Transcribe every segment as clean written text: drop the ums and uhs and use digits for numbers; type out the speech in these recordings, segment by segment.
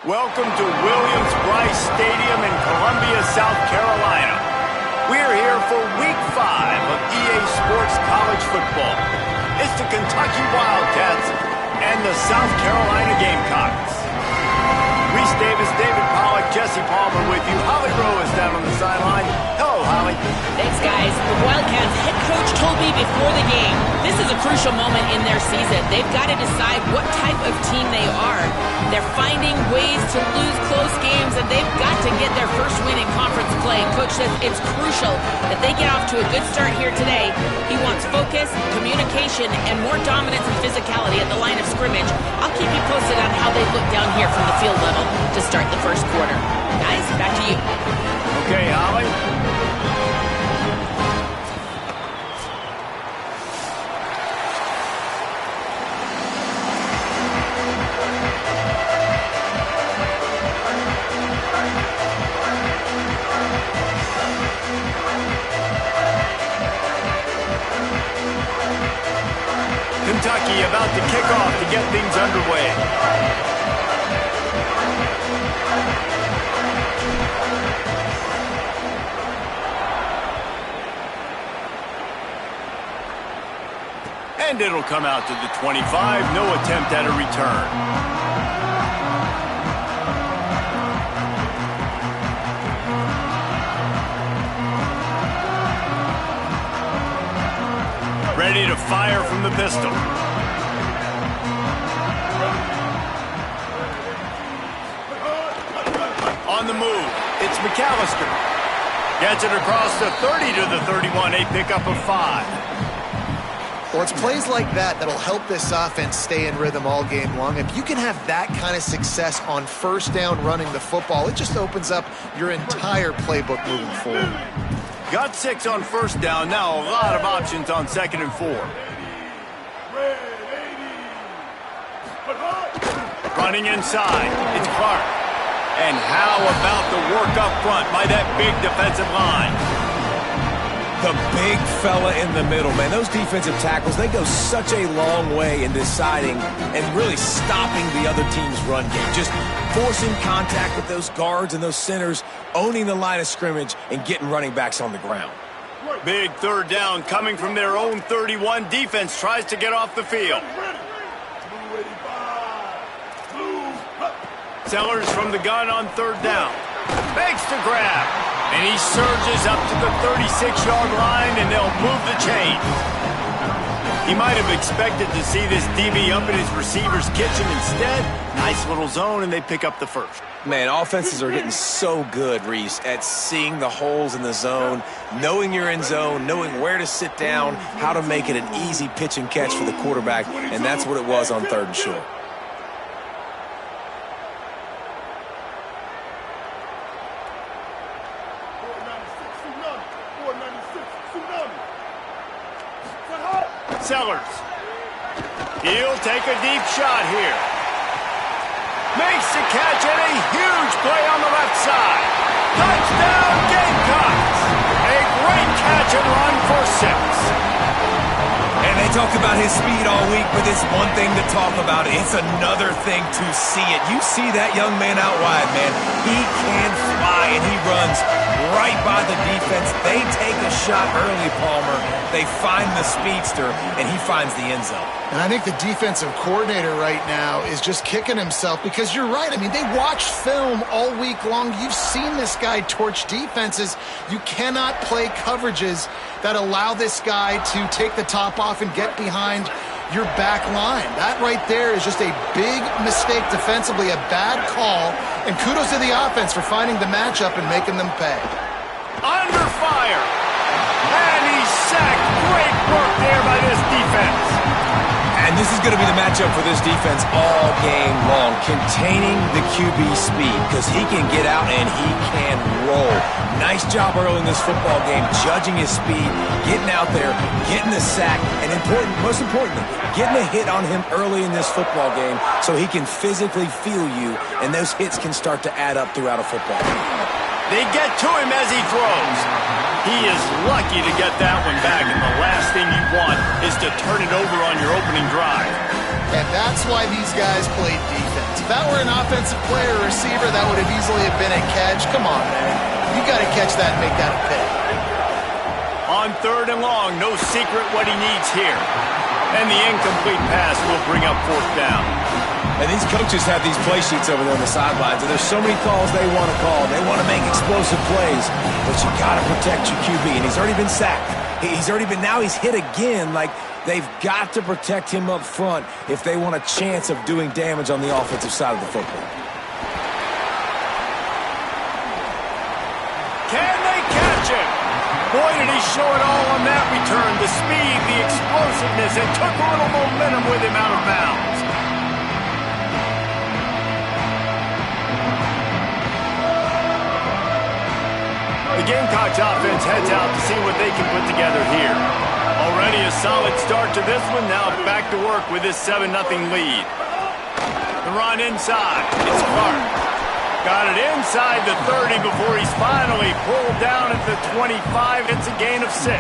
Welcome to Williams-Brice Stadium in Columbia, South Carolina. We're here for Week 5 of EA Sports College Football. It's the Kentucky Wildcats and the South Carolina Gamecocks. Reese Davis, David Pollack, Jesse Palmer with you. Holly Rowe is down on the sideline. Hello, Holly. Thanks, guys. The Wildcats head coach told me before the game, this is a crucial moment in their season. They've got to decide what type of team they are. They're finding ways to lose close games, and they've got to get their first win in conference play. Coach says it's crucial that they get off to a good start here today. He wants focus, communication, and more dominance and physicality at the line of scrimmage. I'll keep you posted on how they look down here from the field level to start the first quarter. Guys, back to you. Okay, Holly. Kentucky about to kick off to get things underway. And it'll come out to the 25. No attempt at a return. Ready to fire from the pistol. On the move, it's McAllister. Gets it across the 30 to the 31, a pickup of 5. Well, it's plays like that that'll help this offense stay in rhythm all game long. If you can have that kind of success on first down running the football, it just opens up your entire playbook moving forward. Got 6 on first down. Now a lot of options on 2nd and 4. Running inside. It's Clark. And how about the work up front by that big defensive line? The big fella in the middle, man. Those defensive tackles, they go such a long way in deciding and really stopping the other team's run game. Just forcing contact with those guards and those centers, owning the line of scrimmage, and getting running backs on the ground. Big third down coming from their own 31. Defense tries to get off the field. Sellers from the gun on third down. Makes the grab. And he surges up to the 36-yard line, and they'll move the chain. He might have expected to see this DB up in his receiver's kitchen instead. Nice little zone, and they pick up the first. Man, offenses are getting so good, Reese, at seeing the holes in the zone, knowing you're in zone, knowing where to sit down, how to make it an easy pitch and catch for the quarterback, and that's what it was on 3rd and short. Sellers. He'll take a deep shot here. Makes the catch and a huge play on the left side. Touchdown Gamecocks. A great catch and run for 6. And they talk about his speed all week, but it's one thing to talk about. It's another thing to see it. You see that young man out wide, man. He can fly, and he runs right by the defense. They take a shot early, Palmer. They find the speedster, and he finds the end zone. And I think the defensive coordinator right now is just kicking himself because you're right. I mean, they watched film all week long. You've seen this guy torch defenses. You cannot play coverages that allow this guy to take the top off and get behind your back line. That right there is just a big mistake defensively, a bad call, and kudos to the offense for finding the matchup and making them pay. Under fire, and he's sacked. Great work there by this defense. And this is going to be the matchup for this defense all game long, containing the QB speed, because he can get out and he can roll. Nice job early in this football game, judging his speed, getting out there, getting the sack, and most importantly, getting a hit on him early in this football game so he can physically feel you, and those hits can start to add up throughout a football game. They get to him as he throws. He is lucky to get that one back, and the last thing you want is to turn it over on your opening drive. And that's why these guys played defense. If that were an offensive player or receiver, that would have easily have been a catch. Come on, man. You got to catch that and make that a pick. On 3rd and long, no secret what he needs here. And the incomplete pass will bring up 4th down. And these coaches have these play sheets over there on the sidelines, and there's so many calls they want to call. They want to make explosive plays, but you got to protect your QB, and he's already been sacked. Now he's hit again. Like, they've got to protect him up front if they want a chance of doing damage on the offensive side of the football. Can they catch him? Boy, did he show it all on that return. The speed, the explosiveness, and took a little momentum with him out of bounds. The Gamecocks offense heads out to see what they can put together here. Already a solid start to this one. Now back to work with this 7-0 lead. The run inside. It's Clark. Got it inside the 30 before he's finally pulled down at the 25. It's a gain of 6.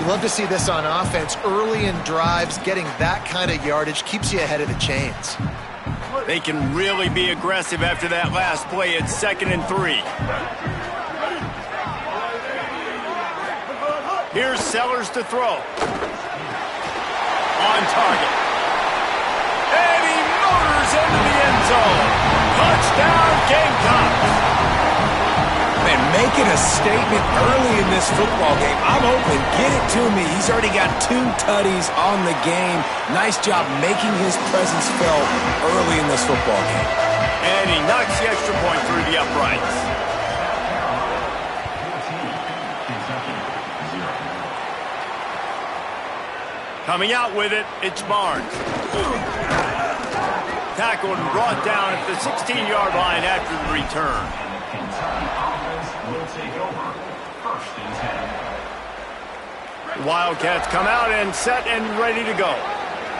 You love to see this on offense. Early in drives, getting that kind of yardage keeps you ahead of the chains. They can really be aggressive after that last play. It's 2nd and 3. Here's Sellers to throw. On target. And he motors into the end zone. Touchdown, Gamecocks. Man, making a statement early in this football game. I'm open. Get it to me. He's already got 2 tutties on the game. Nice job making his presence felt early in this football game. And he knocks the extra point through the uprights. Coming out with it, it's Barnes. Tackled and brought down at the 16-yard line after the return. The Wildcats come out and set and ready to go.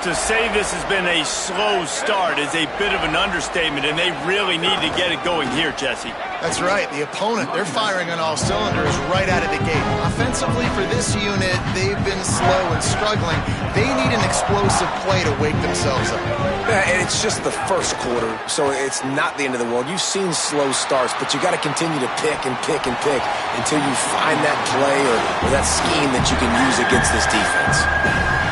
To say this has been a slow start is a bit of an understatement, and they really need to get it going here, Jesse. That's right. The opponent, they're firing on all cylinders right out of the gate. Offensively for this unit, they've been slow and struggling. They need an explosive play to wake themselves up. Yeah, and it's just the first quarter, so it's not the end of the world. You've seen slow starts, but you got to continue to pick and pick and pick until you find that play or that scheme that you can use against this defense.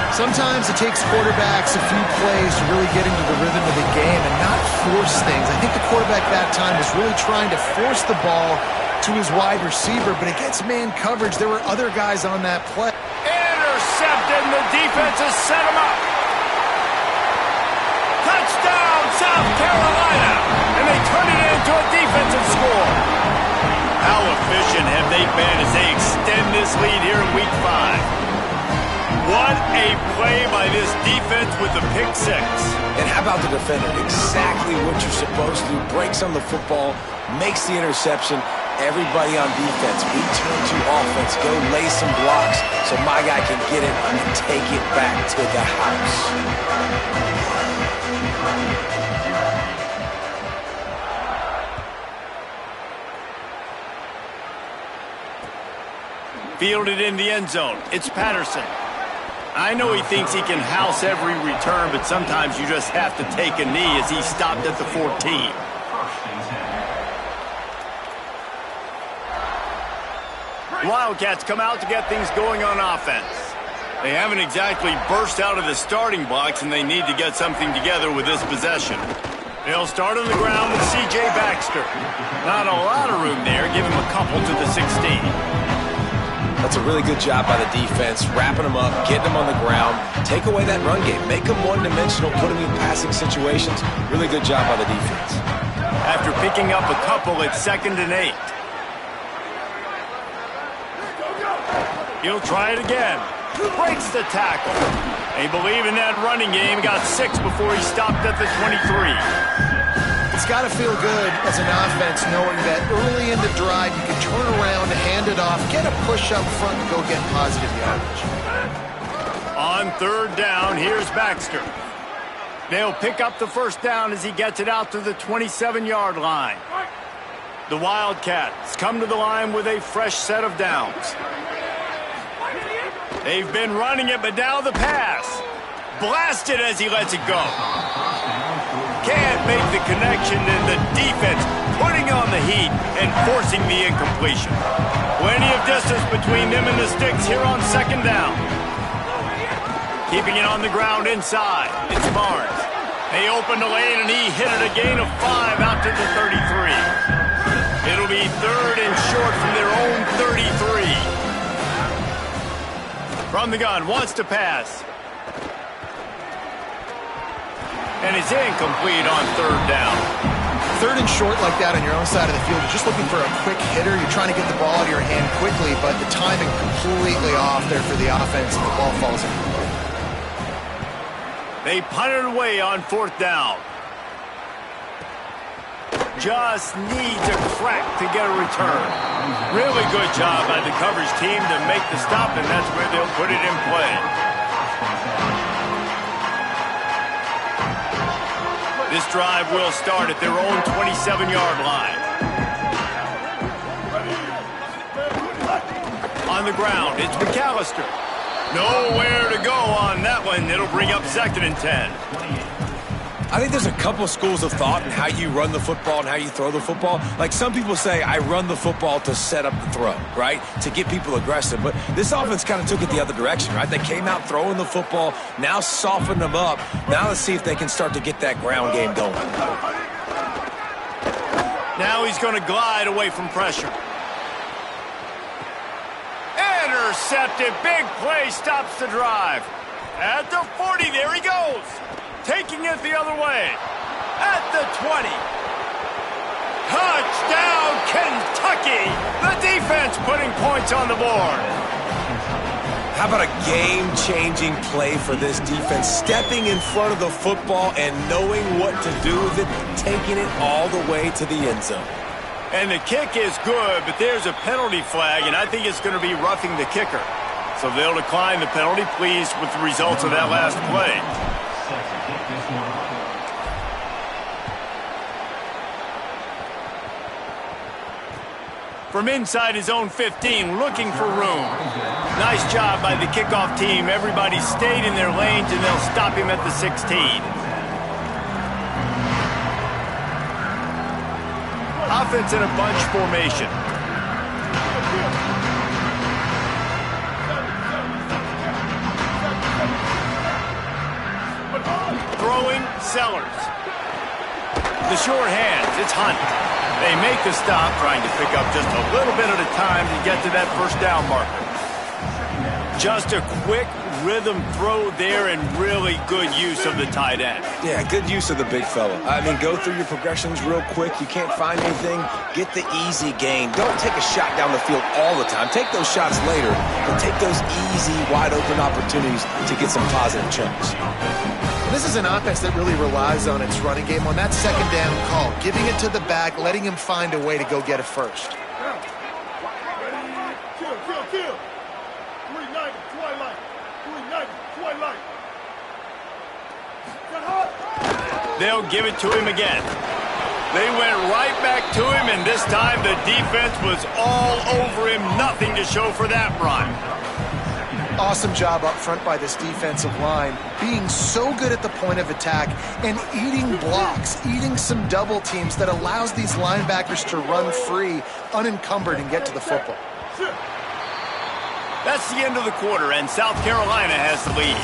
Sometimes it takes quarterbacks a few plays to really get into the rhythm of the game and not force things. I think the quarterback that time was really trying to force the ball to his wide receiver, but against man coverage, there were other guys on that play. Intercepted, and the defense has set him up. Touchdown, South Carolina! And they turn it into a defensive score. How efficient have they been as they extend this lead here in Week 5? What a play by this defense with the pick 6. And how about the defender? Exactly what you're supposed to do. Breaks on the football, makes the interception. Everybody on defense, we turn to offense. Go lay some blocks so my guy can get it and take it back to the house. Fielded in the end zone. It's Patterson. I know he thinks he can house every return, but sometimes you just have to take a knee as he stopped at the 14. Wildcats come out to get things going on offense. They haven't exactly burst out of the starting blocks, and they need to get something together with this possession. They'll start on the ground with C.J. Baxter. Not a lot of room there. Give him a couple to the 16. That's a really good job by the defense, wrapping them up, getting them on the ground, take away that run game, make them one-dimensional, put them in passing situations. Really good job by the defense. After picking up a couple, it's 2nd and 8. He'll try it again. Breaks the tackle. They believe in that running game. Got 6 before he stopped at the 23. It's got to feel good as an offense knowing that early in the drive you can turn around, hand it off, get a push up front, and go get positive yardage. On 3rd down, here's Baxter. They'll pick up the first down as he gets it out to the 27-yard line. The Wildcats come to the line with a fresh set of downs. They've been running it, but now the pass. Blasted as he lets it go. Can't make the connection, and the defense putting on the heat and forcing the incompletion. Plenty of distance between them and the sticks here on second down. Keeping it on the ground inside. It's Barnes. They open the lane, and he hit it a gain of 5 out to the 33. It'll be third and short from their own 33. From the gun, wants to pass. And it's incomplete on third down. Third and short like that on your own side of the field, you're just looking for a quick hitter. You're trying to get the ball out of your hand quickly, but the timing completely off there for the offense, and the ball falls incomplete. They punt it away on fourth down. Just needs a crack to get a return. Really good job by the coverage team to make the stop, and that's where they'll put it in play. This drive will start at their own 27-yard line. On the ground, it's McAllister. Nowhere to go on that one. It'll bring up second and 10. I think there's a couple schools of thought in how you run the football and how you throw the football. Like some people say, I run the football to set up the throw, right? To get people aggressive. But this offense kind of took it the other direction, right? They came out throwing the football, now softened them up. Now let's see if they can start to get that ground game going. Now he's going to glide away from pressure. Intercepted. Big play stops the drive. At the 40, there he goes. Taking it the other way. At the 20. Touchdown, Kentucky. The defense putting points on the board. How about a game-changing play for this defense? Stepping in front of the football and knowing what to do with it, taking it all the way to the end zone. And the kick is good, but there's a penalty flag, and I think it's going to be roughing the kicker. So they'll decline the penalty, pleased with the results of that last play. From inside his own 15, looking for room. Nice job by the kickoff team. Everybody stayed in their lanes, and they'll stop him at the 16. Offense in a bunch formation. Throwing, Sellers. The short hands, it's Hunt. They make the stop, trying to pick up just a little bit at a time to get to that first down marker. Just a quick rhythm throw there, and really good use of the tight end. Yeah, good use of the big fella. I mean, go through your progressions real quick. You can't find anything, get the easy gain. Don't take a shot down the field all the time. Take those shots later, but take those easy, wide-open opportunities to get some positive chunks. This is an offense that really relies on its running game. On that second down call, giving it to the back, letting him find a way to go get it first. They'll give it to him again. They went right back to him, and this time the defense was all over him. Nothing to show for that run. Awesome job up front by this defensive line, being so good at the point of attack and eating blocks, eating some double teams that allows these linebackers to run free, unencumbered, and get to the football. That's the end of the quarter, and South Carolina has the lead.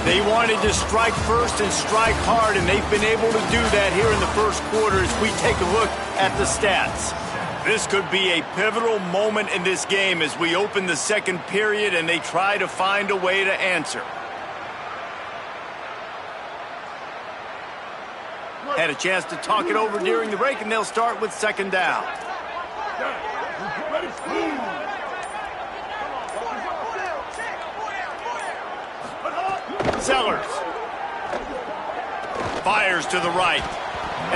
They wanted to strike first and strike hard, and they've been able to do that here in the first quarter as we take a look at the stats. This could be a pivotal moment in this game as we open the second period and they try to find a way to answer. Had a chance to talk it over during the break, and they'll start with second down. Sellers fires to the right,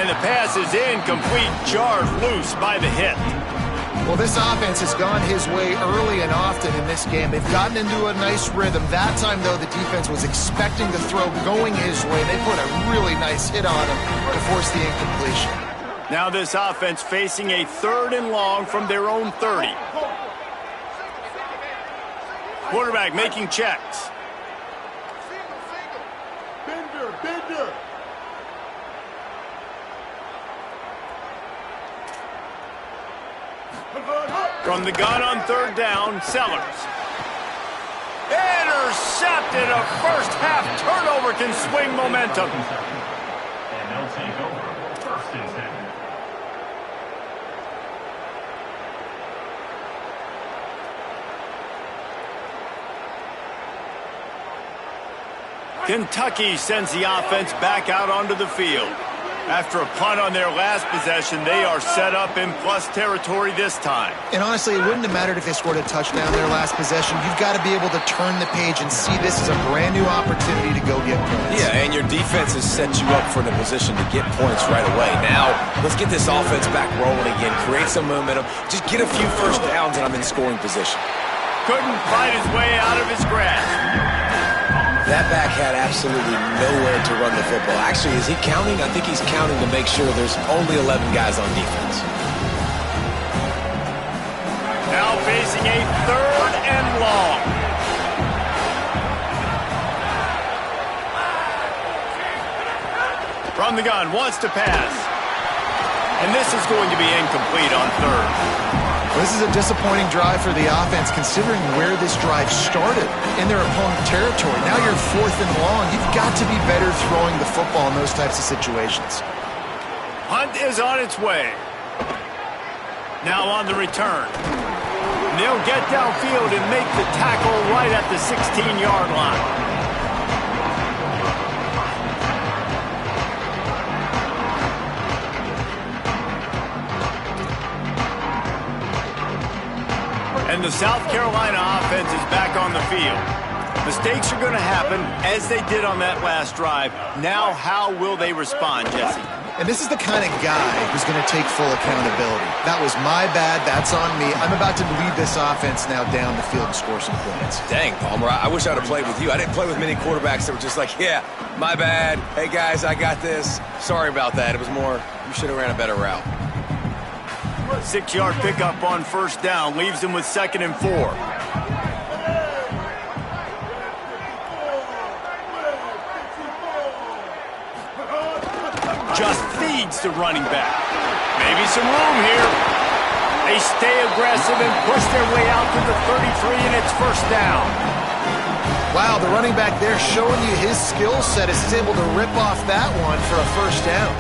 and the pass is incomplete, jarred loose by the hit. Well, this offense has gone his way early and often in this game. They've gotten into a nice rhythm. That time, though, the defense was expecting the throw going his way. They put a really nice hit on him to force the incompletion. Now this offense facing a third and long from their own 30. Quarterback making checks. From the gun on third down, Sellers. Intercepted. A first half turnover can swing momentum. And they'll take over first and 10. Kentucky sends the offense back out onto the field. After a punt on their last possession, they are set up in plus territory this time. And honestly, it wouldn't have mattered if they scored a touchdown their last possession. You've got to be able to turn the page and see this as a brand new opportunity to go get points. Yeah, and your defense has set you up for the position to get points right away. Now, let's get this offense back rolling again, create some momentum, just get a few first downs, and I'm in scoring position. Couldn't fight his way out of his grasp. That back had absolutely nowhere to run the football. Actually, is he counting? I think he's counting to make sure there's only 11 guys on defense. Now facing a third and long. From the gun, wants to pass. And this is going to be incomplete on third. This is a disappointing drive for the offense considering where this drive started in their opponent territory. Now you're fourth and long. You've got to be better throwing the football in those types of situations. Hunt is on its way. Now on the return. They'll get downfield and make the tackle right at the 16-yard line. And the South Carolina offense is back on the field. Mistakes are going to happen, as they did on that last drive. Now, how will they respond, Jesse? And this is the kind of guy who's going to take full accountability. That was my bad. That's on me. I'm about to lead this offense now down the field and score some points. Dang, Palmer, I wish I would have played with you. I didn't play with many quarterbacks that were just like, yeah, my bad. Hey, guys, I got this. Sorry about that. It was more, you should have ran a better route. 6-yard pickup on first down leaves them with 2nd and 4. Just feeds the running back. Maybe some room here. They stay aggressive and push their way out to the 33, and it's first down. Wow, the running back there showing you his skill set as he's able to rip off that one for a first down.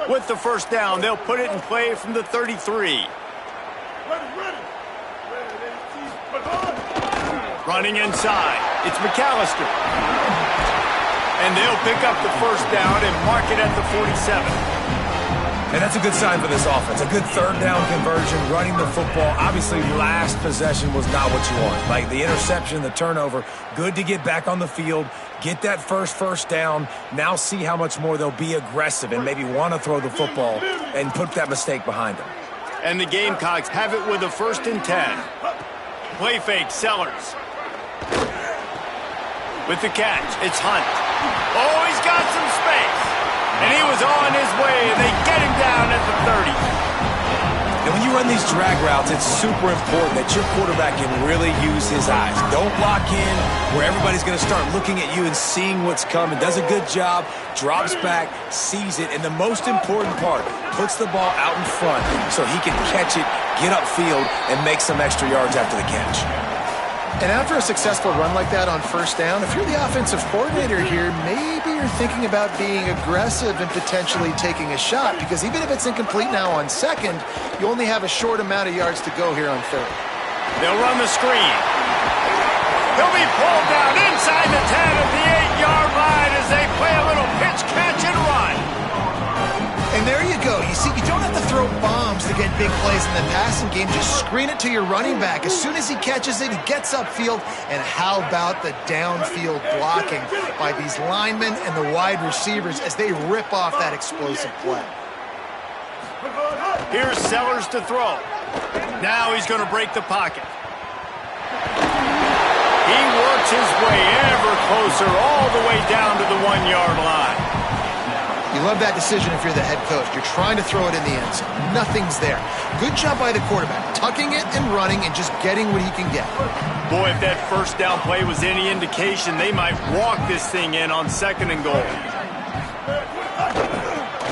With the first down, they'll put it in play from the 33. Running inside, it's McAllister. And they'll pick up the first down and mark it at the 47. And that's a good sign for this offense. A good third down conversion, running the football. Obviously, last possession was not what you want. Like the interception, the turnover, good to get back on the field, get that first down. Now see how much more they'll be aggressive and maybe want to throw the football and put that mistake behind them. And the Gamecocks have it with a 1st and 10. Play fake, Sellers. With the catch, it's Hunt. Oh, he's got some space. And he was on his way, and they get him down at the 30. And when you run these drag routes, it's super important that your quarterback can really use his eyes. Don't lock in where everybody's going to start looking at you and seeing what's coming. Does a good job, drops back, sees it, and the most important part, puts the ball out in front so he can catch it, get upfield, and make some extra yards after the catch. And after a successful run like that on first down, if you're the offensive coordinator here, maybe you're thinking about being aggressive and potentially taking a shot, because even if it's incomplete now on second, you only have a short amount of yards to go here on third. They'll run the screen. He'll be pulled down inside the 10 at the 8-yard line as they play a little pitch, catch, and run. And there you go. You see, you don't have to throw bombs to get big plays in the passing game. Just screen it to your running back. As soon as he catches it, he gets upfield. And how about the downfield blocking by these linemen and the wide receivers as they rip off that explosive play. Here's Sellers to throw. Now he's going to break the pocket. He works his way ever closer all the way down to the 1-yard line. You love that decision if you're the head coach. You're trying to throw it in the end zone. Nothing's there. Good job by the quarterback, tucking it and running and just getting what he can get. Boy, if that first down play was any indication, they might walk this thing in on 2nd and goal.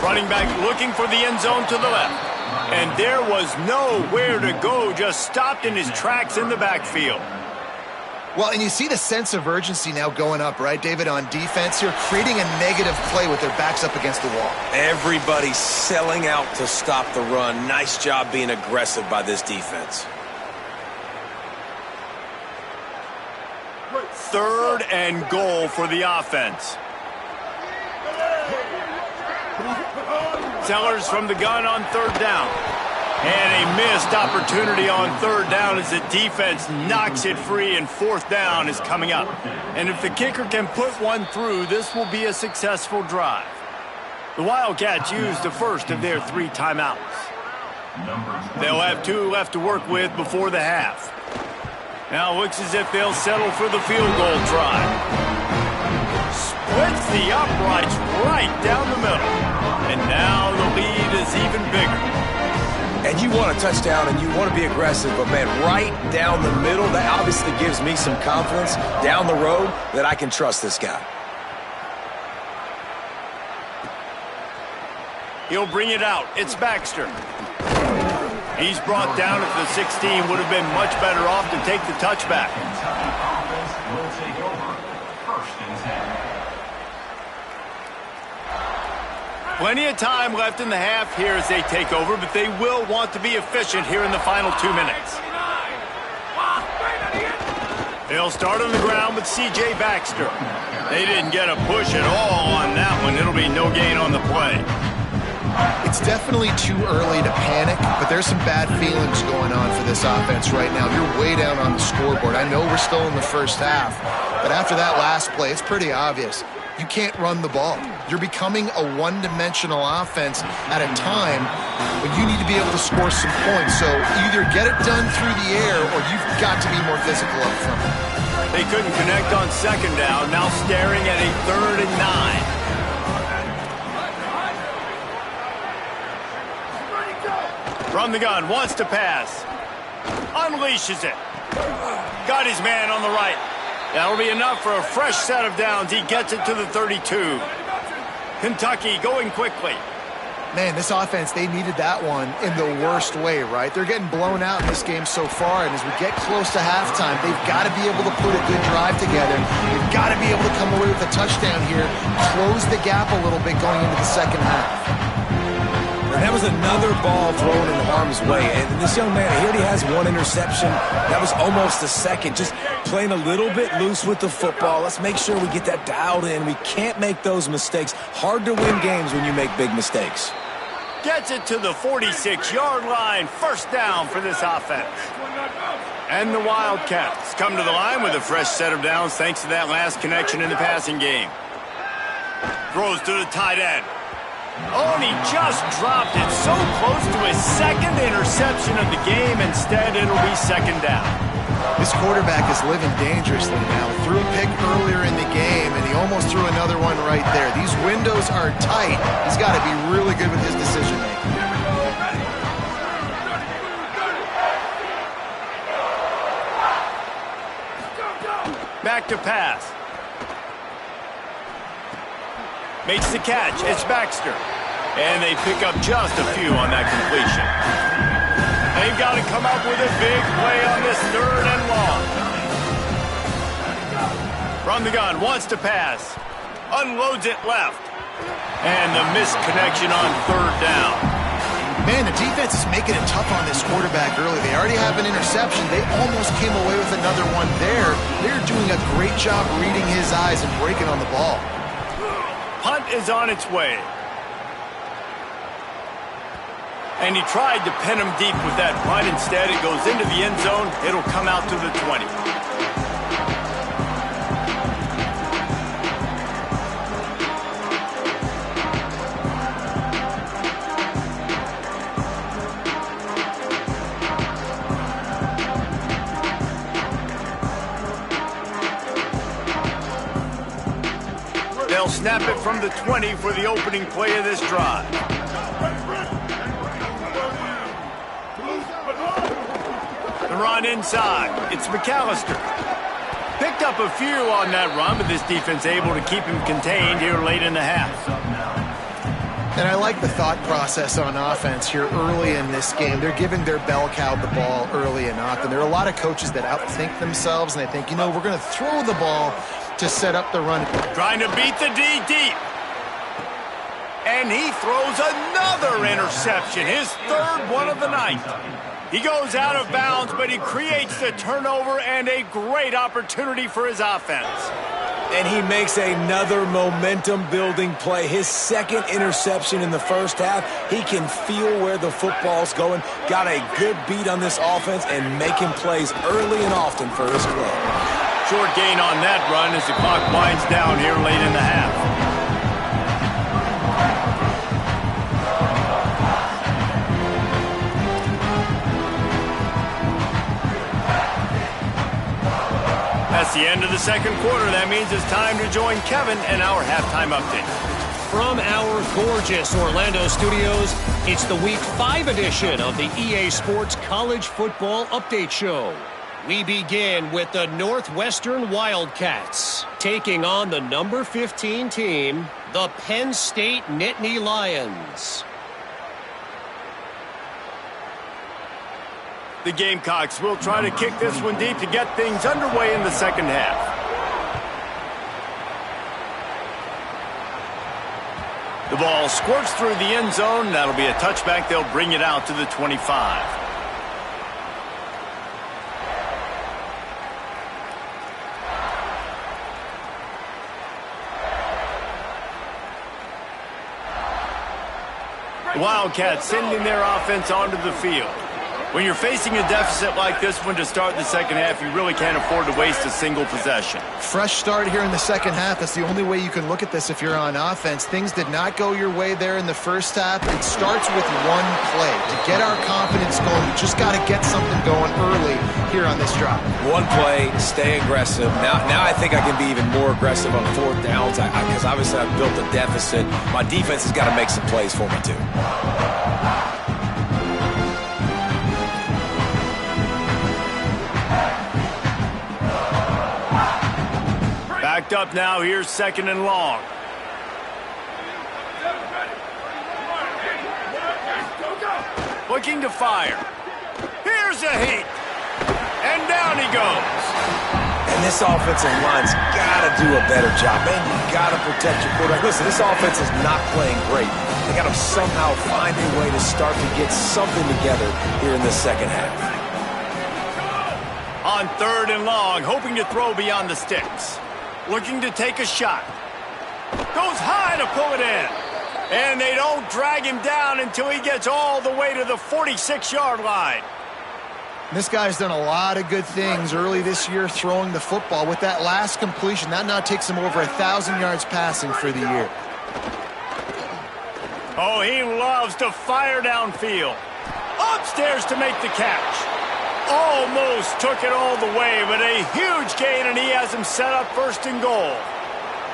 Running back looking for the end zone to the left. And there was nowhere to go, just stopped in his tracks in the backfield. Well, and you see the sense of urgency now going up, right, David, on defense here, creating a negative play with their backs up against the wall. Everybody's selling out to stop the run. Nice job being aggressive by this defense. 3rd and goal for the offense. Sellers from the gun on 3rd down. And a missed opportunity on 3rd down as the defense knocks it free, and 4th down is coming up. And if the kicker can put one through, this will be a successful drive. The Wildcats use the first of their 3 timeouts. They'll have 2 left to work with before the half. Now looks as if they'll settle for the field goal try. Splits the uprights right down the middle. And now the lead is even bigger. And you want a touchdown and you want to be aggressive, but man, right down the middle, that obviously gives me some confidence down the road that I can trust this guy. He'll bring it out. It's Baxter. He's brought down at the 16. Would have been much better off to take the touchback. Offense will take over 1st and 10. Plenty of time left in the half here as they take over, but they will want to be efficient here in the final 2 minutes. They'll start on the ground with C.J. Baxter. They didn't get a push at all on that one. It'll be no gain on the play. It's definitely too early to panic, but there's some bad feelings going on for this offense right now. You're way down on the scoreboard. I know we're still in the first half, but after that last play, it's pretty obvious. You can't run the ball. You're becoming a one-dimensional offense at a time when you need to be able to score some points. So either get it done through the air or you've got to be more physical up front. They couldn't connect on 2nd down, now staring at a 3rd and 9. From the gun, wants to pass. Unleashes it. Got his man on the right. That'll be enough for a fresh set of downs. He gets it to the 32. Kentucky going quickly. Man, this offense, they needed that one in the worst way, right? They're getting blown out in this game so far, and as we get close to halftime, they've got to be able to put a good drive together. They've got to be able to come away with a touchdown here, close the gap a little bit going into the second half. And that was another ball thrown in harm's way. And this young man, he already has 1 interception. That was almost a second. Just playing a little bit loose with the football. Let's make sure we get that dialed in. We can't make those mistakes. Hard to win games when you make big mistakes. Gets it to the 46-yard line. 1st down for this offense. And the Wildcats come to the line with a fresh set of downs thanks to that last connection in the passing game. Throws to the tight end. Oh, and he just dropped it so close to his 2nd interception of the game. Instead, it'll be 2nd down. This quarterback is living dangerously now. Threw a pick earlier in the game, and he almost threw another one right there. These windows are tight. He's got to be really good with his decision-making. Back to pass. Makes the catch. It's Baxter. And they pick up just a few on that completion. They've got to come up with a big play on this 3rd and long. From the gun, wants to pass. Unloads it left. And the missed connection on 3rd down. Man, the defense is making it tough on this quarterback early. They already have an interception. They almost came away with another one there. They're doing a great job reading his eyes and breaking on the ball. Punt is on its way. And he tried to pin him deep with that punt. Instead, it goes into the end zone. It'll come out to the 20. snap it from the 20 for the opening play of this drive. The run inside. It's McAllister. Picked up a few on that run, but this defense able to keep him contained here late in the half. And I like the thought process on offense here early in this game. They're giving their bell cow the ball early and often. There are a lot of coaches that outthink themselves, and they think, you know, we're going to throw the ball to set up the run. Trying to beat the D deep. And he throws another interception, his third one of the night. He goes out of bounds, but he creates the turnover and a great opportunity for his offense. And he makes another momentum-building play. His second interception in the first half. He can feel where the football's going. Got a good beat on this offense and making plays early and often for his club. Short gain on that run as the clock winds down here late in the half. That's the end of the second quarter. That means it's time to join Kevin and our halftime update. From our gorgeous Orlando studios, it's the Week 5 edition of the EA Sports College Football Update Show. We begin with the Northwestern Wildcats, taking on the number 15 team, the Penn State Nittany Lions. The Gamecocks will try to kick this one deep to get things underway in the second half. The ball squirts through the end zone. That'll be a touchback. They'll bring it out to the 25. The Wildcats sending their offense onto the field. When you're facing a deficit like this one to start the second half, you really can't afford to waste a single possession. Fresh start here in the second half. That's the only way you can look at this if you're on offense. Things did not go your way there in the first half. It starts with one play. To get our confidence going, we just got to get something going early here on this drive. One play, stay aggressive. Now I think I can be even more aggressive on fourth downs because obviously I've built a deficit. My defense has got to make some plays for me too. Backed up now, here's second and long. Looking to fire. Here's a heat. And down he goes. And this offensive line's got to do a better job. Man, you got to protect your quarterback. Listen, this offense is not playing great. They got to somehow find a way to start to get something together here in the second half. On third and long, hoping to throw beyond the sticks. Looking to take a shot. Goes high to pull it in. And they don't drag him down until he gets all the way to the 46-yard line. This guy's done a lot of good things early this year throwing the football. With that last completion, that now takes him over 1,000 yards passing for the year. Oh, he loves to fire downfield. Upstairs to make the catch. Almost took it all the way, but a huge gain, and he has him set up first and goal.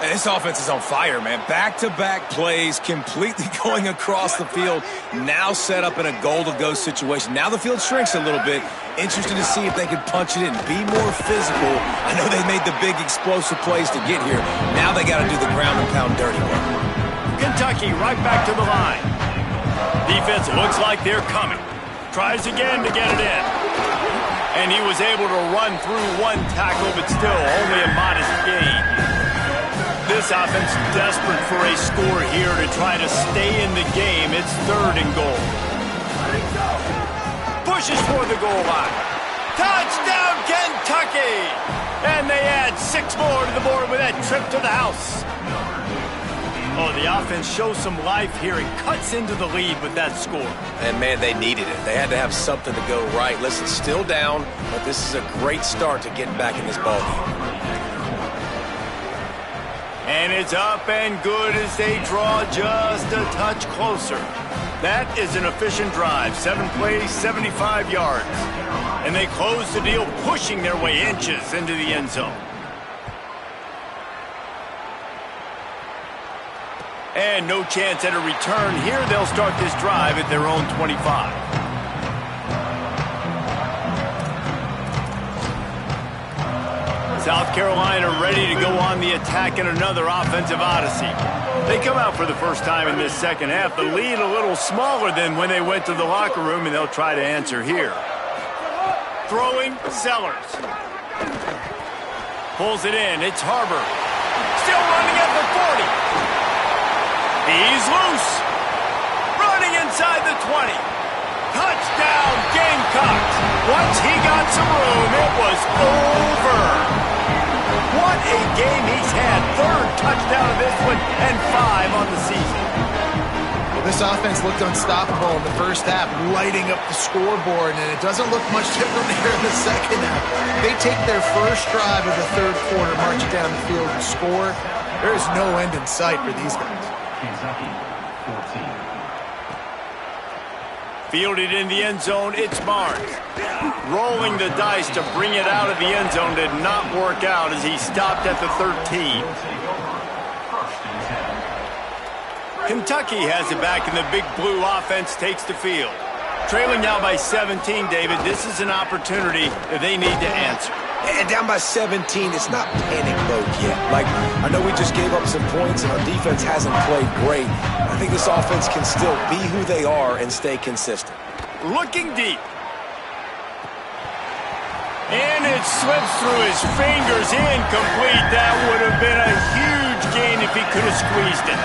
And this offense is on fire, man. Back-to-back plays, completely going across the field. Now set up in a goal-to-go situation. Now the field shrinks a little bit. Interested to see if they can punch it in, be more physical. I know they made the big explosive plays to get here. Now they got to do the ground-and-pound dirty work. Kentucky right back to the line. Defense looks like they're coming. Tries again to get it in. And he was able to run through one tackle, but still only a modest gain. This offense desperate for a score here to try to stay in the game. It's third and goal. Pushes for the goal line. Touchdown, Kentucky! And they add 6 more to the board with that trip to the house. Oh, the offense shows some life here and cuts into the lead with that score. And, man, they needed it. They had to have something to go right. Listen, still down, but this is a great start to getting back in this ballgame. And it's up and good as they draw just a touch closer. That is an efficient drive. 7 plays, 75 yards. And they close the deal, pushing their way inches into the end zone. And no chance at a return here. They'll start this drive at their own 25. South Carolina ready to go on the attack in another offensive odyssey. They come out for the first time in this second half. The lead a little smaller than when they went to the locker room, and they'll try to answer here. Throwing, Sellers. Pulls it in. It's Harbor. Still running at the 40. He's loose. Running inside the 20. Touchdown, Gamecocks. Once he got some room, it was over. What a game he's had. Third touchdown of this one and 5 on the season. Well, this offense looked unstoppable in the first half, lighting up the scoreboard, and it doesn't look much different here in the second half. They take their first drive of the third quarter, march it down the field and score. There is no end in sight for these guys. Kentucky, 14. Fielded in the end zone, it's Barnes. Rolling the dice to bring it out of the end zone did not work out as he stopped at the 13. Kentucky has it back, and the Big Blue offense takes the field. Trailing now by 17, David. This is an opportunity that they need to answer. And down by 17, it's not panic mode yet. Like, I know we just gave up some points and our defense hasn't played great. I think this offense can still be who they are and stay consistent. Looking deep. And it slips through his fingers, incomplete. That would have been a huge gain if he could have squeezed it.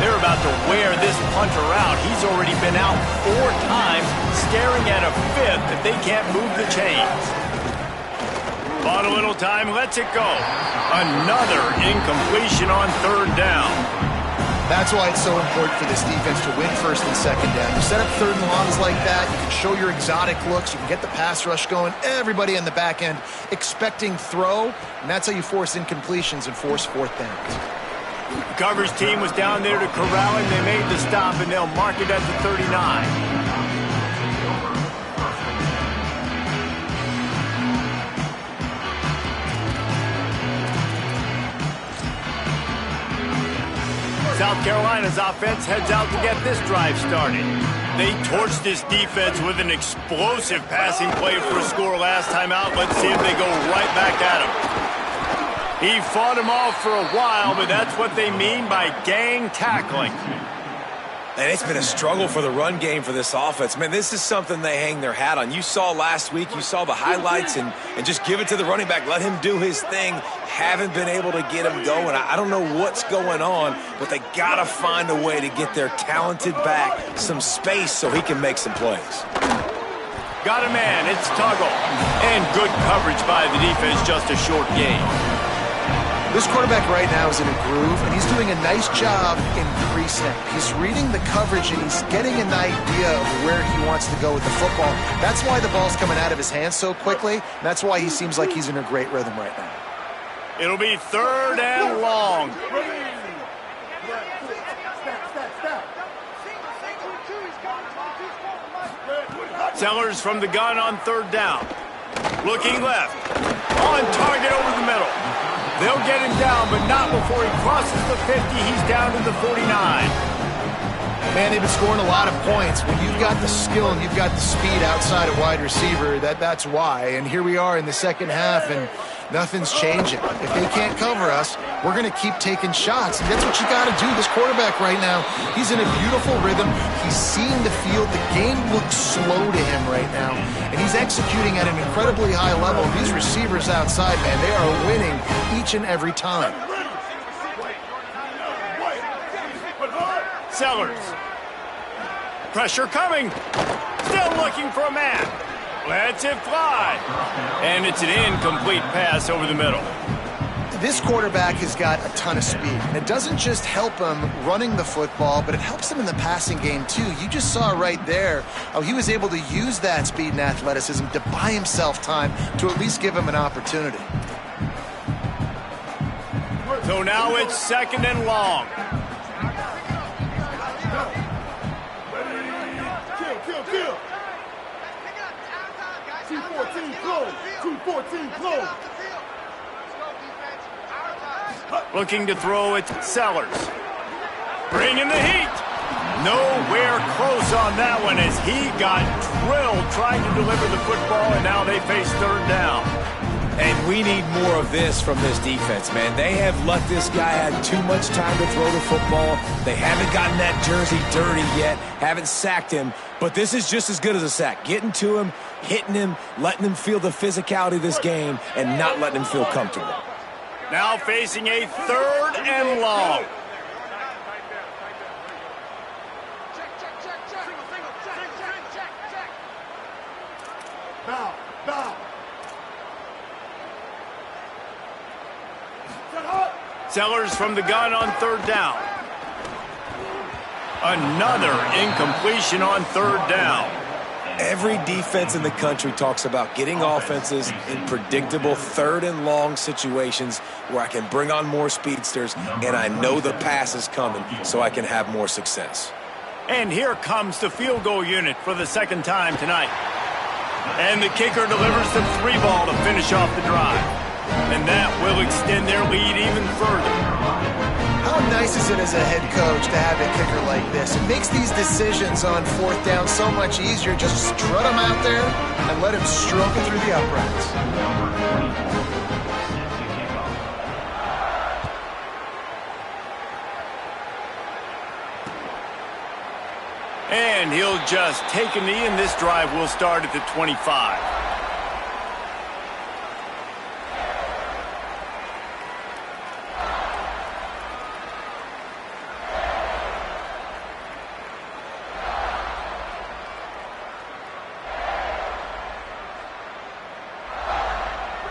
They're about to wear this punter out. He's already been out 4 times, staring at a 5th if they can't move the chains. Bought a little time, lets it go. Another incompletion on third down. That's why it's so important for this defense to win first and second down. You set up third and longs like that, you can show your exotic looks, you can get the pass rush going, everybody in the back end expecting throw, and that's how you force incompletions and force fourth downs. The coverage team was down there to corral him. They made the stop, and they'll mark it at the 39. South Carolina's offense heads out to get this drive started. They torched this defense with an explosive passing play for a score last time out. Let's see if they go right back at him. He fought him off for a while, but that's what they mean by gang tackling. And it's been a struggle for the run game for this offense. Man, this is something they hang their hat on. You saw last week, you saw the highlights, and just give it to the running back. Let him do his thing. Haven't been able to get him going. I don't know what's going on, but they got to find a way to get their talented back some space so he can make some plays. Got a man, it's Tuggle. And good coverage by the defense, just a short gain. This quarterback right now is in a groove, and he's doing a nice job in pre-snap. He's reading the coverage, and he's getting an idea of where he wants to go with the football. That's why the ball's coming out of his hands so quickly, and that's why he seems like he's in a great rhythm right now. It'll be third and long. Sellers from the gun on third down. Looking left. On target over the middle. They'll get him down, but not before he crosses the 50. He's down to the 49. Man, they've been scoring a lot of points. When you've got the skill and you've got the speed outside of wide receiver, that's why. And here we are in the second half, and nothing's changing. If they can't cover us, we're going to keep taking shots. And that's what you got to do. This quarterback right now, he's in a beautiful rhythm. He's seeing the field. The game looks slow to him right now. And he's executing at an incredibly high level. These receivers outside, man, they are winning each and every time. Sellers. Pressure coming. Still looking for a man. Lets it fly. And it's an incomplete pass over the middle. This quarterback has got a ton of speed. And it doesn't just help him running the football, but it helps him in the passing game too. You just saw right there how he was able to use that speed and athleticism to buy himself time to at least give him an opportunity. So now it's second and long. Kill. 2-14 close. 2-14 close. Looking to throw it, Sellers. Bringing the heat. Nowhere close on that one as he got drilled trying to deliver the football, and now they face third down. And we need more of this from this defense, man. They have let this guy have too much time to throw the football. They haven't gotten that jersey dirty yet, haven't sacked him, but this is just as good as a sack. Getting to him, hitting him, letting him feel the physicality of this game, and not letting him feel comfortable. Now facing a third and long. Now. Sellers from the gun on third down. Another incompletion on third down. Every defense in the country talks about getting offenses in predictable third and long situations where I can bring on more speedsters and I know the pass is coming so I can have more success. And here comes the field goal unit for the second time tonight. And the kicker delivers the 3-ball to finish off the drive. And that will extend their lead even further. How nice is it as a head coach to have a kicker like this? It makes these decisions on fourth down so much easier. Just strut him out there and let him stroke it through the uprights. And he'll just take a knee, and this drive will start at the 25.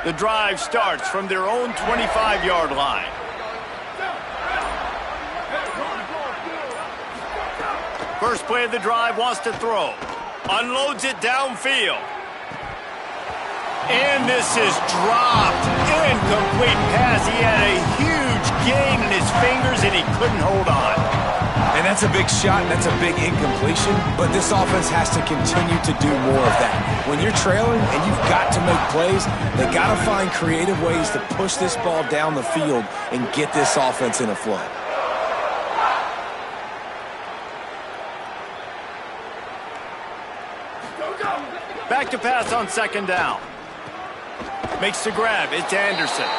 The drive starts from their own 25-yard line. First play of the drive, wants to throw. Unloads it downfield. And this is dropped. Incomplete pass. He had a huge gain in his fingers, and he couldn't hold on. And that's a big shot, and that's a big incompletion, but this offense has to continue to do more of that. When you're trailing and you've got to make plays, they got to find creative ways to push this ball down the field and get this offense in a flow. Back to pass on second down. Makes the grab. It's Anderson.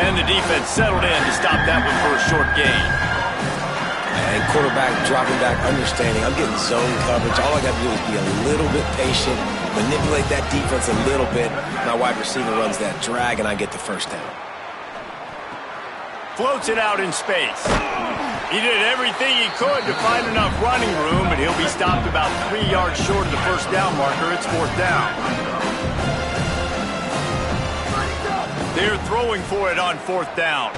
And the defense settled in to stop that one for a short gain. And quarterback dropping back, understanding I'm getting zone coverage. All I got to do is be a little bit patient, manipulate that defense a little bit. My wide receiver runs that drag, and I get the first down. Floats it out in space. He did everything he could to find enough running room, but he'll be stopped about 3 yards short of the first down marker. It's fourth down. They're throwing for it on fourth down.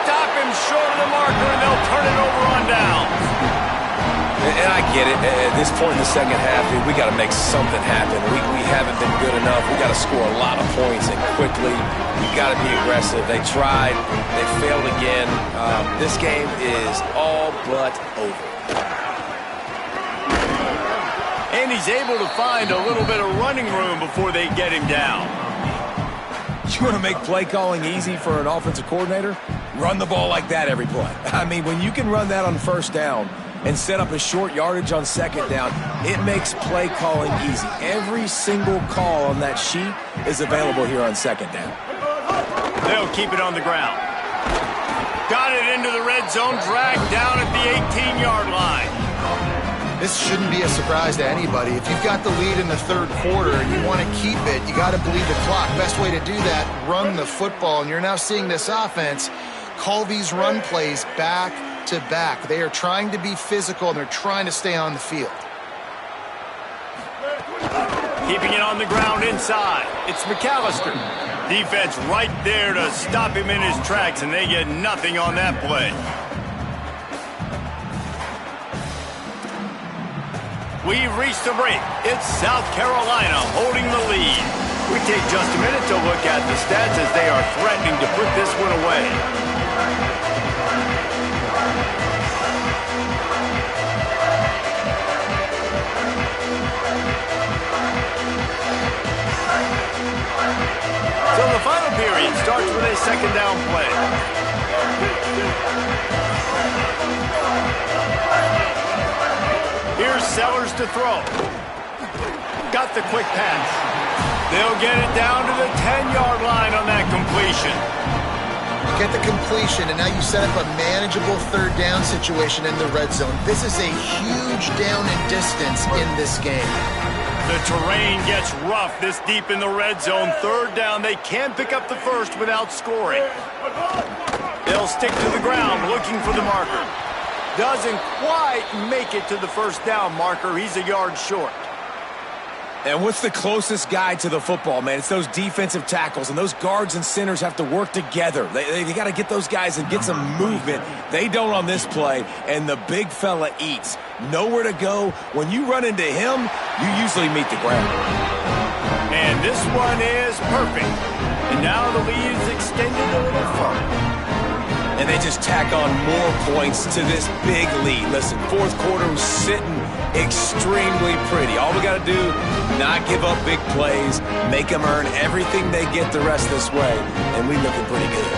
Stop him short of the marker, and they'll turn it over on down. And I get it. At this point in the second half, dude, we got to make something happen. We haven't been good enough. We got to score a lot of points and quickly. We got to be aggressive. They tried. They failed again. This game is all but over. And he's able to find a little bit of running room before they get him down. You want to make play calling easy for an offensive coordinator? Run the ball like that every play. I mean, when you can run that on first down and set up a short yardage on second down, it makes play calling easy. Every single call on that sheet is available here on second down. They'll keep it on the ground. Got it into the red zone, dragged down at the 18-yard line. This shouldn't be a surprise to anybody. If you've got the lead in the third quarter and you want to keep it, you got to bleed the clock. Best way to do that, run the football. And you're now seeing this offense call these run plays back to back. They are trying to be physical, and they're trying to stay on the field. Keeping it on the ground inside. It's McAllister. Defense right there to stop him in his tracks, and they get nothing on that play. We've reached the break. It's South Carolina holding the lead. We take just a minute to look at the stats as they are threatening to put this one away. So the final period starts with a second down play. Sellers to throw. Got the quick pass. They'll get it down to the 10-yard line on that completion. Get the completion, and now you set up a manageable third down situation in the red zone. This is a huge down in distance in this game. The terrain gets rough this deep in the red zone. Third down, they can pick up the first without scoring. They'll stick to the ground looking for the marker. Doesn't quite make it to the first down marker. He's a yard short. And what's the closest guy to the football, man? It's those defensive tackles, and those guards and centers have to work together. They got to get those guys and get some movement. They don't on this play, and the big fella eats. Nowhere to go. When you run into him, you usually meet the ground. And this one is perfect. And now the lead is extended a little further. And they just tack on more points to this big lead. Listen, fourth quarter was sitting extremely pretty. All we got to do, not give up big plays, make them earn everything they get the rest of this way, and we looking pretty good.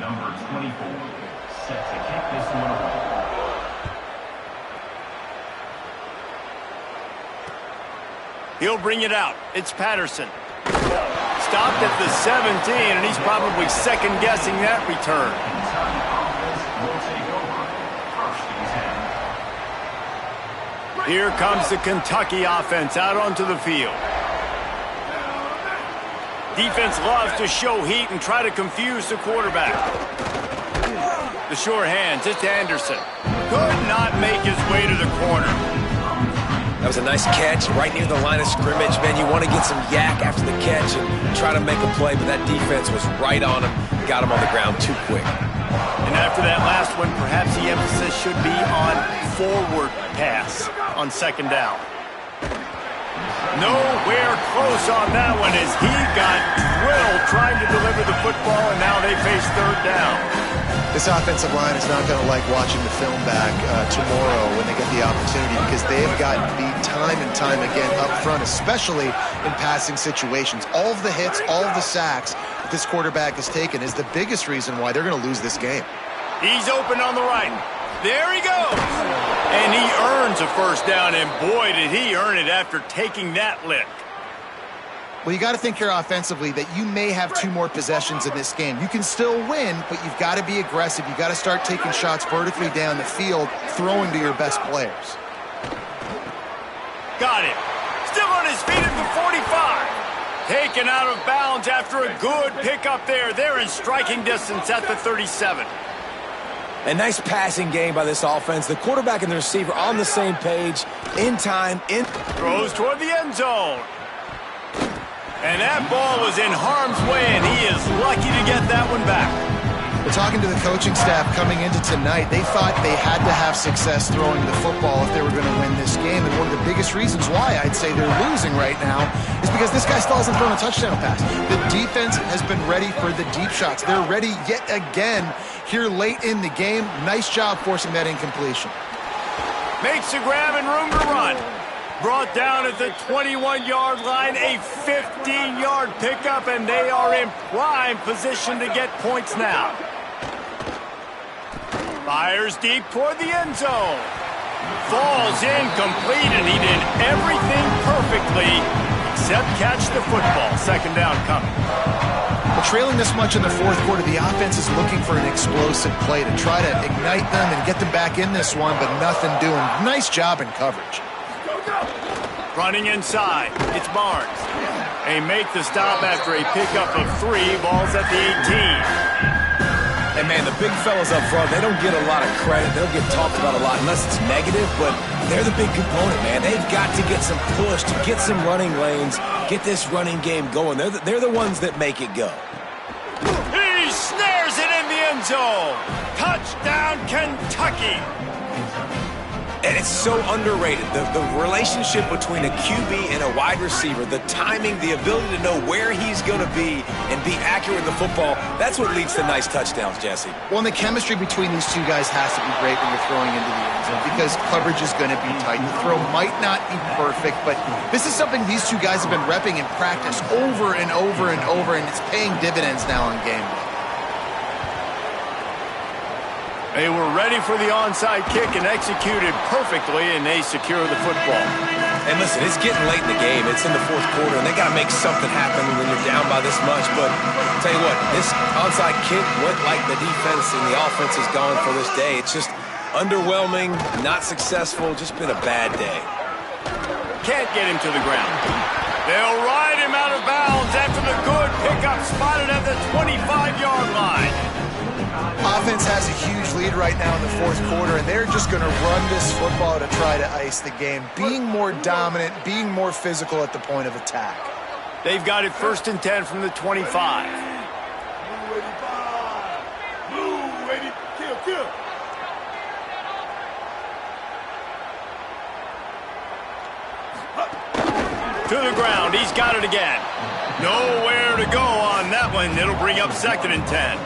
Number 24, set to kick this one away. He'll bring it out. It's Patterson. Stopped at the 17, and he's probably second-guessing that return. Here comes the Kentucky offense out onto the field. Defense loves to show heat and try to confuse the quarterback. The short hands, it's Anderson. Could not make his way to the corner. That was a nice catch right near the line of scrimmage. Man, you want to get some yak after the catch and try to make a play, but that defense was right on him, got him on the ground too quick. And after that last one, perhaps the emphasis should be on forward pass on second down. Nowhere close on that one as he got drilled trying to deliver the football, and now they face third down. This offensive line is not going to like watching the film back tomorrow when they get the opportunity, because they have gotten beat time and time again up front, especially in passing situations. All of the hits, all of the sacks that this quarterback has taken is the biggest reason why they're going to lose this game. He's open on the right. There he goes. And he earns a first down, and boy, did he earn it after taking that lick. Well, you got to think here offensively that you may have two more possessions in this game. You can still win, but you've got to be aggressive. You've got to start taking shots vertically down the field, throwing to your best players. Got it. Still on his feet at the 45. Taken out of bounds after a good pickup there. They're in striking distance at the 37. A nice passing game by this offense. The quarterback and the receiver on the same page, in time, in... Throws toward the end zone. And that ball was in harm's way, and he is lucky to get that one back. We're talking to the coaching staff coming into tonight. They thought they had to have success throwing the football if they were going to win this game. And one of the biggest reasons why I'd say they're losing right now is because this guy still hasn't thrown a touchdown pass. The defense has been ready for the deep shots. They're ready yet again here late in the game. Nice job forcing that incompletion. Makes the grab and room to run. Brought down at the 21-yard line, a 15-yard pickup, and they are in prime position to get points now. Fires deep toward the end zone. Falls incomplete, and he did everything perfectly except catch the football. Second down coming. Well, trailing this much in the fourth quarter, the offense is looking for an explosive play to try to ignite them and get them back in this one, but nothing doing. Nice job in coverage. Running inside, it's Barnes. They make the stop after a pickup of 3, balls at the 18. And man, the big fellas up front, they don't get a lot of credit. They'll get talked about a lot unless it's negative, but they're the big component, man. They've got to get some push, to get some running lanes, get this running game going. They're the ones that make it go. He snares it in the end zone. Touchdown, Kentucky. And it's so underrated. The relationship between a QB and a wide receiver, the timing, the ability to know where he's going to be and be accurate with the football, that's what leads to nice touchdowns, Jesse. Well, and the chemistry between these two guys has to be great when you're throwing into the end zone, because coverage is going to be tight. The throw might not be perfect, but this is something these two guys have been repping in practice over and over and over, and it's paying dividends now on game day. They were ready for the onside kick and executed perfectly, and they secure the football. And listen, it's getting late in the game. It's in the fourth quarter, and they got to make something happen when you're down by this much. But I'll tell you what, this onside kick went like the defense and the offense is gone for this day. It's just underwhelming, not successful, just been a bad day. Can't get him to the ground. They'll ride him out of bounds after the good pickup spotted at the 25-yard line. Offense has a huge lead right now in the fourth quarter, and they're just going to run this football to try to ice the game, being more dominant, being more physical at the point of attack. They've got it 1st and 10 from the 25. Blue 80, kill. To the ground, he's got it again. Nowhere to go on that one. It'll bring up 2nd and 10.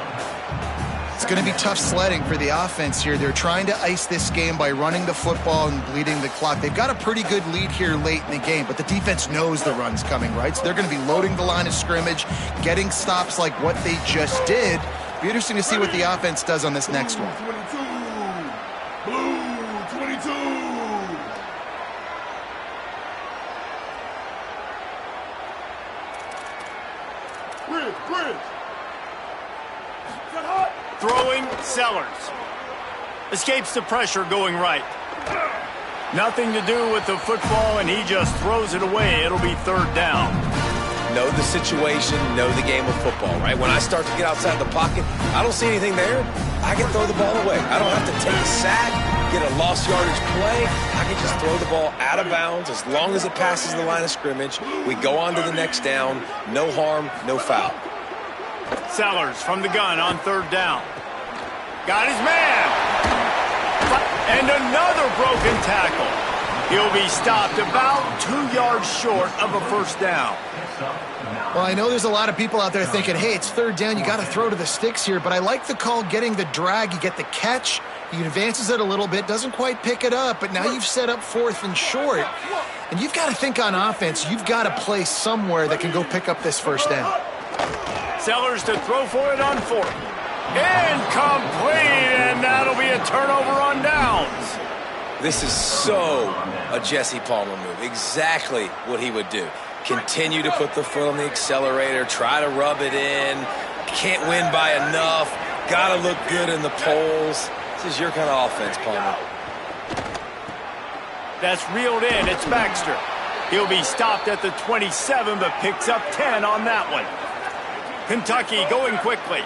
It's going to be tough sledding for the offense here. They're trying to ice this game by running the football and bleeding the clock. They've got a pretty good lead here late in the game, but the defense knows the run's coming, right? So they're going to be loading the line of scrimmage, getting stops like what they just did. Be interesting to see what the offense does on this next one. 22. Blue 22. Bridge. Throwing Sellers. Escapes the pressure going right. Nothing to do with the football, and he just throws it away. It'll be 3rd down. Know the situation, know the game of football, right? When I start to get outside the pocket, I don't see anything there, I can throw the ball away. I don't have to take a sack, get a lost yardage play. I can just throw the ball out of bounds as long as it passes the line of scrimmage. We go on to the next down. No harm, no foul. Sellers from the gun on 3rd down. Got his man. And another broken tackle. He'll be stopped about 2 yards short of a 1st down. Well, I know there's a lot of people out there thinking, hey, it's 3rd down, you got to throw to the sticks here, but I like the call getting the drag. You get the catch, he advances it a little bit, doesn't quite pick it up, but now you've set up 4th and short. And you've got to think on offense, you've got to play somewhere that can go pick up this 1st down. Sellers to throw for it on 4th. Incomplete, and that'll be a turnover on downs. This is so a Jesse Palmer move. Exactly what he would do. Continue to put the foot on the accelerator, try to rub it in. Can't win by enough. Got to look good in the polls. This is your kind of offense, Palmer. That's reeled in. It's Baxter. He'll be stopped at the 27, but picks up 10 on that one. Kentucky going quickly.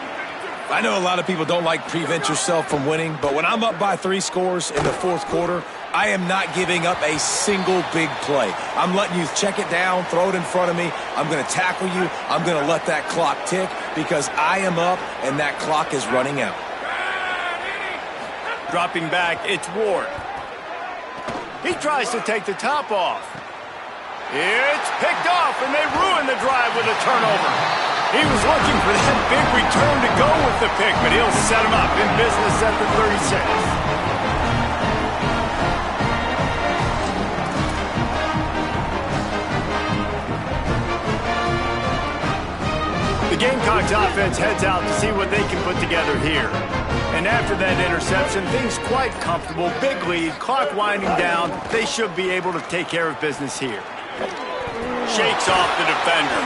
I know a lot of people don't like prevent yourself from winning, but when I'm up by 3 scores in the fourth quarter, I am not giving up a single big play. I'm letting you check it down, throw it in front of me. I'm going to tackle you. I'm going to let that clock tick because I am up and that clock is running out. Dropping back, it's Ward. He tries to take the top off. It's picked off, and they ruin the drive with a turnover. He was looking for that big return to go with the pick, but he'll set him up in business at the 36. The Gamecocks offense heads out to see what they can put together here. And after that interception, things quite comfortable. Big lead, clock winding down. They should be able to take care of business here. Shakes off the defender.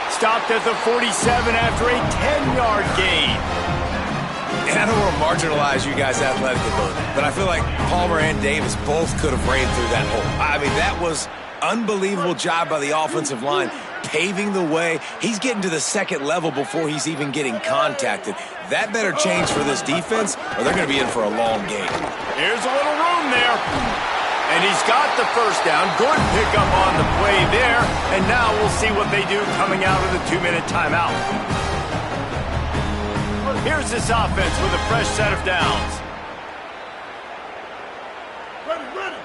Stopped at the 47 after a 10-yard gain. And I don't want to marginalize you guys' athletic ability, but I feel like Palmer and Davis both could have ran through that hole. I mean, that was unbelievable job by the offensive line, paving the way. He's getting to the second level before he's even getting contacted. That better change for this defense, or they're going to be in for a long game. Here's a little room there. And he's got the first down. Good pickup on the play there. And now we'll see what they do coming out of the 2-minute timeout. Here's this offense with a fresh set of downs. Ready.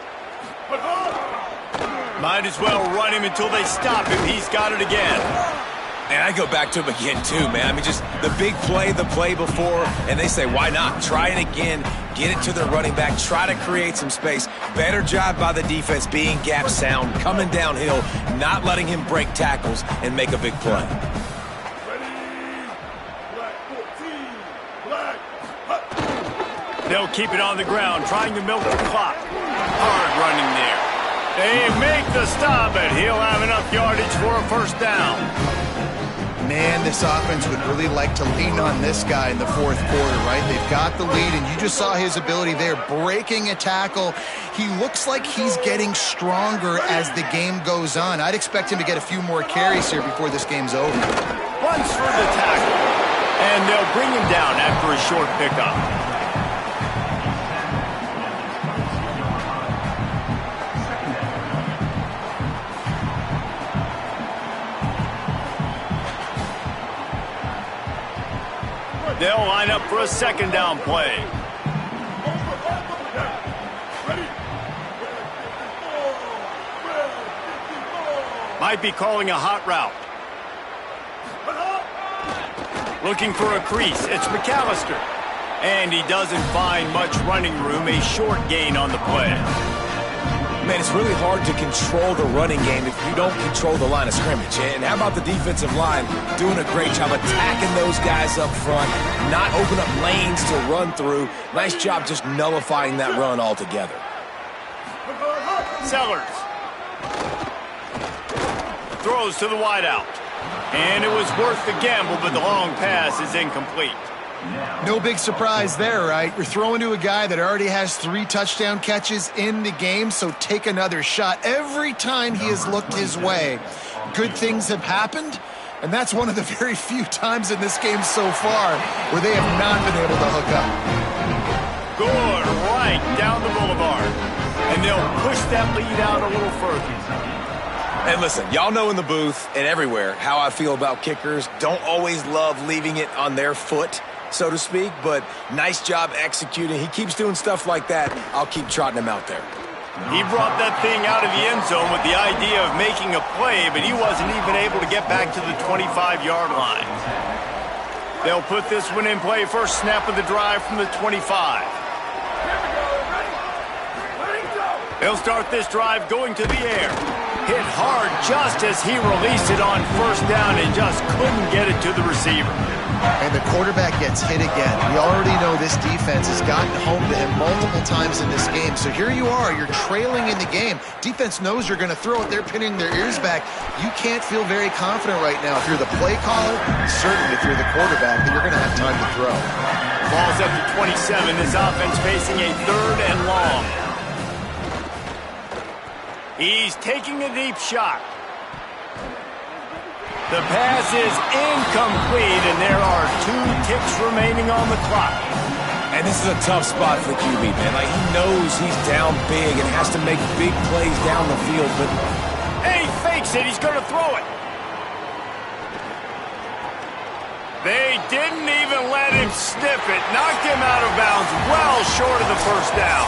Might as well run him until they stop him. He's got it again. And I go back to him again, too, man. I mean, just the big play, the play before, and they say, why not? Try it again, get it to their running back, try to create some space. Better job by the defense being gap sound, coming downhill, not letting him break tackles and make a big play. They'll keep it on the ground, trying to milk the clock. Hard running there. They make the stop, but he'll have enough yardage for a first down. Man, this offense would really like to lean on this guy in the fourth quarter, right? They've got the lead, and you just saw his ability there, breaking a tackle. He looks like he's getting stronger as the game goes on. I'd expect him to get a few more carries here before this game's over. Runs for the tackle, and they'll bring him down after a short pickup. They'll line up for a second down play. Might be calling a hot route. Looking for a crease. It's McAllister. And he doesn't find much running room. A short gain on the play. Man, it's really hard to control the running game if you don't control the line of scrimmage. And how about the defensive line doing a great job attacking those guys up front, not open up lanes to run through. Nice job just nullifying that run altogether. Sellers throws to the wideout. And it was worth the gamble, but the long pass is incomplete. No big surprise there, right? You're throwing to a guy that already has 3 touchdown catches in the game, so take another shot. Every time he has looked his way, good things have happened, and that's one of the very few times in this game so far where they have not been able to hook up. Good, right down the boulevard. And they'll push that lead out a little further. And listen, y'all know in the booth and everywhere how I feel about kickers. Don't always love leaving it on their foot, so to speak, but nice job executing. He keeps doing stuff like that. I'll keep trotting him out there. He brought that thing out of the end zone with the idea of making a play, but he wasn't even able to get back to the 25-yard line. They'll put this one in play first snap of the drive from the 25. They'll start this drive going to the air. Hit hard just as he released it on first down and just couldn't get it to the receiver. And the quarterback gets hit again. We already know this defense has gotten home to him multiple times in this game. So here you are, you're trailing in the game. Defense knows you're going to throw it. They're pinning their ears back. You can't feel very confident right now. If you're the play caller, certainly if you're the quarterback, that you're going to have time to throw. Ball's up to 27. This offense facing a 3rd and long. He's taking a deep shot. The pass is incomplete, and there are 2 ticks remaining on the clock. And this is a tough spot for the QB, man. Like, he knows he's down big and has to make big plays down the field, but... And he fakes it. He's going to throw it. They didn't even let him sniff it. Knocked him out of bounds well short of the first down.